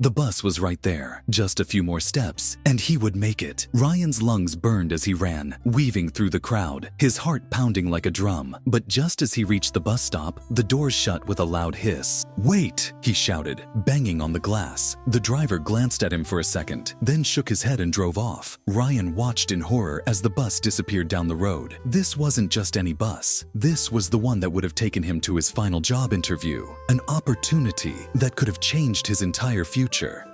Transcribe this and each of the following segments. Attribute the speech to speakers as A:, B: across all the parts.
A: The bus was right there, just a few more steps, and he would make it. Ryan's lungs burned as he ran, weaving through the crowd, his heart pounding like a drum. But just as he reached the bus stop, the doors shut with a loud hiss. "Wait!" he shouted, banging on the glass. The driver glanced at him for a second, then shook his head and drove off. Ryan watched in horror as the bus disappeared down the road. This wasn't just any bus. This was the one that would have taken him to his final job interview, an opportunity that could have changed his entire future.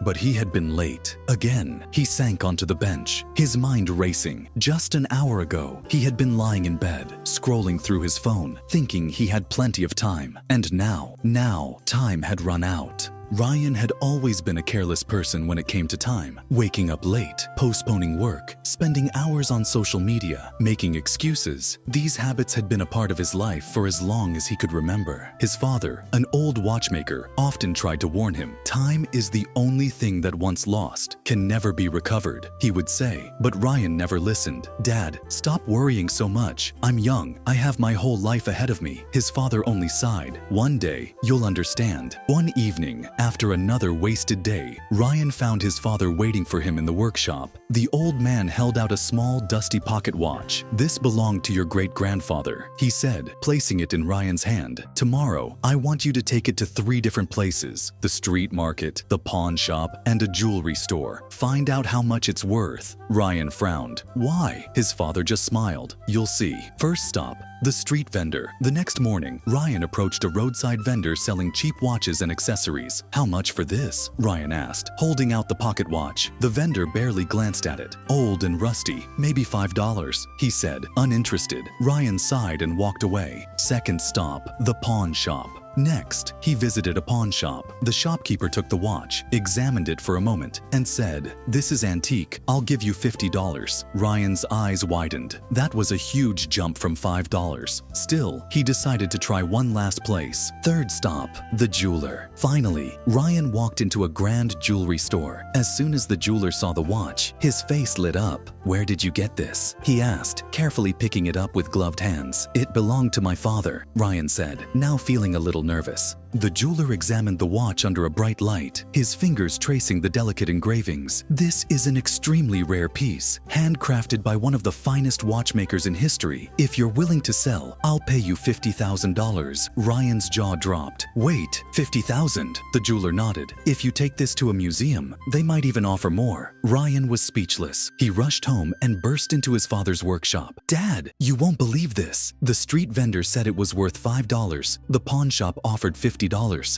A: But he had been late. Again, he sank onto the bench, his mind racing. Just an hour ago, he had been lying in bed, scrolling through his phone, thinking he had plenty of time. And now, time had run out. Ryan had always been a careless person when it came to time, waking up late, postponing work, spending hours on social media, making excuses. These habits had been a part of his life for as long as he could remember. His father, an old watchmaker, often tried to warn him, "Time is the only thing that once lost can never be recovered," he would say. But Ryan never listened. "Dad, stop worrying so much. I'm young. I have my whole life ahead of me." His father only sighed. "One day, you'll understand." One evening, after another wasted day, Ryan found his father waiting for him in the workshop. The old man held out a small, dusty pocket watch. "This belonged to your great-grandfather," he said, placing it in Ryan's hand. "Tomorrow, I want you to take it to 3 different places: the street market, the pawn shop, and a jewelry store. Find out how much it's worth." Ryan frowned. "Why?" His father just smiled. "You'll see. First stop, the street vendor." The next morning, Ryan approached a roadside vendor selling cheap watches and accessories. "How much for this?" Ryan asked, holding out the pocket watch. The vendor barely glanced at it. "Old and rusty, maybe $5, he said, uninterested. Ryan sighed and walked away. Second stop, the pawn shop. Next, he visited a pawn shop. The shopkeeper took the watch, examined it for a moment, and said, "This is antique. I'll give you $50. Ryan's eyes widened. That was a huge jump from $5. Still, he decided to try one last place. Third stop, the jeweler. Finally, Ryan walked into a grand jewelry store. As soon as the jeweler saw the watch, his face lit up. "Where did you get this?" he asked, carefully picking it up with gloved hands. "It belonged to my father," Ryan said, now feeling a little nervous. The jeweler examined the watch under a bright light, his fingers tracing the delicate engravings. "This is an extremely rare piece, handcrafted by one of the finest watchmakers in history. If you're willing to sell, I'll pay you $50,000. Ryan's jaw dropped. "Wait, $50,000? The jeweler nodded. "If you take this to a museum, they might even offer more." Ryan was speechless. He rushed home and burst into his father's workshop. "Dad, you won't believe this. The street vendor said it was worth $5. The pawn shop offered $50.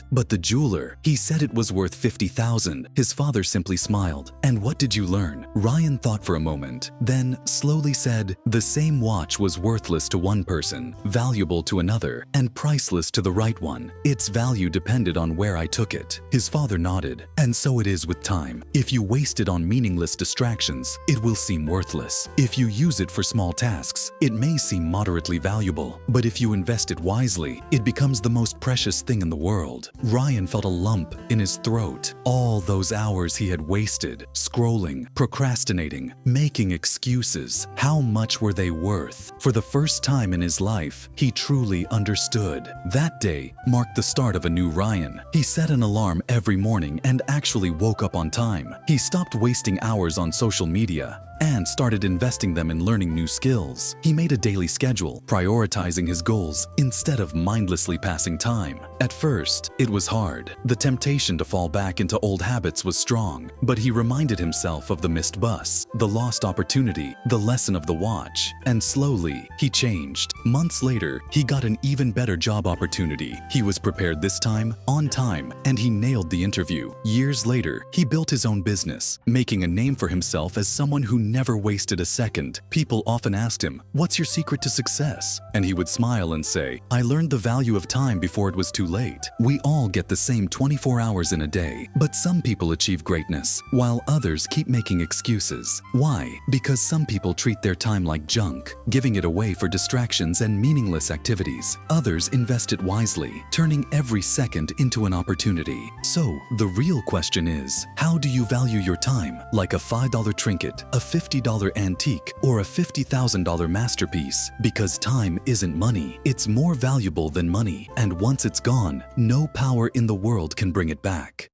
A: But the jeweler, he said it was worth $50,000. His father simply smiled. "And what did you learn?" Ryan thought for a moment, then slowly said, "The same watch was worthless to one person, valuable to another, and priceless to the right one. Its value depended on where I took it." His father nodded. "And so it is with time. If you waste it on meaningless distractions, it will seem worthless. If you use it for small tasks, it may seem moderately valuable. But if you invest it wisely, it becomes the most precious thing in the world." Ryan felt a lump in his throat. All those hours he had wasted, scrolling, procrastinating, making excuses, how much were they worth? For the first time in his life, he truly understood. That day marked the start of a new Ryan. He set an alarm every morning and actually woke up on time. He stopped wasting hours on social media and started investing them in learning new skills. He made a daily schedule, prioritizing his goals instead of mindlessly passing time. At first, it was hard. The temptation to fall back into old habits was strong, but he reminded himself of the missed bus, the lost opportunity, the lesson of the watch, and slowly, he changed. Months later, he got an even better job opportunity. He was prepared this time, on time, and he nailed the interview. Years later, he built his own business, making a name for himself as someone who never wasted a second. People often asked him, "What's your secret to success?" And he would smile and say, "I learned the value of time before it was too late." We all get the same 24 hours in a day, but some people achieve greatness, while others keep making excuses. Why? Because some people treat their time like junk, giving it away for distractions and meaningless activities. Others invest it wisely, turning every second into an opportunity. So, the real question is, how do you value your time? Like a $5 trinket, a $50 antique, or a $50,000 masterpiece? Because time isn't money. It's more valuable than money, and once it's gone, no power in the world can bring it back.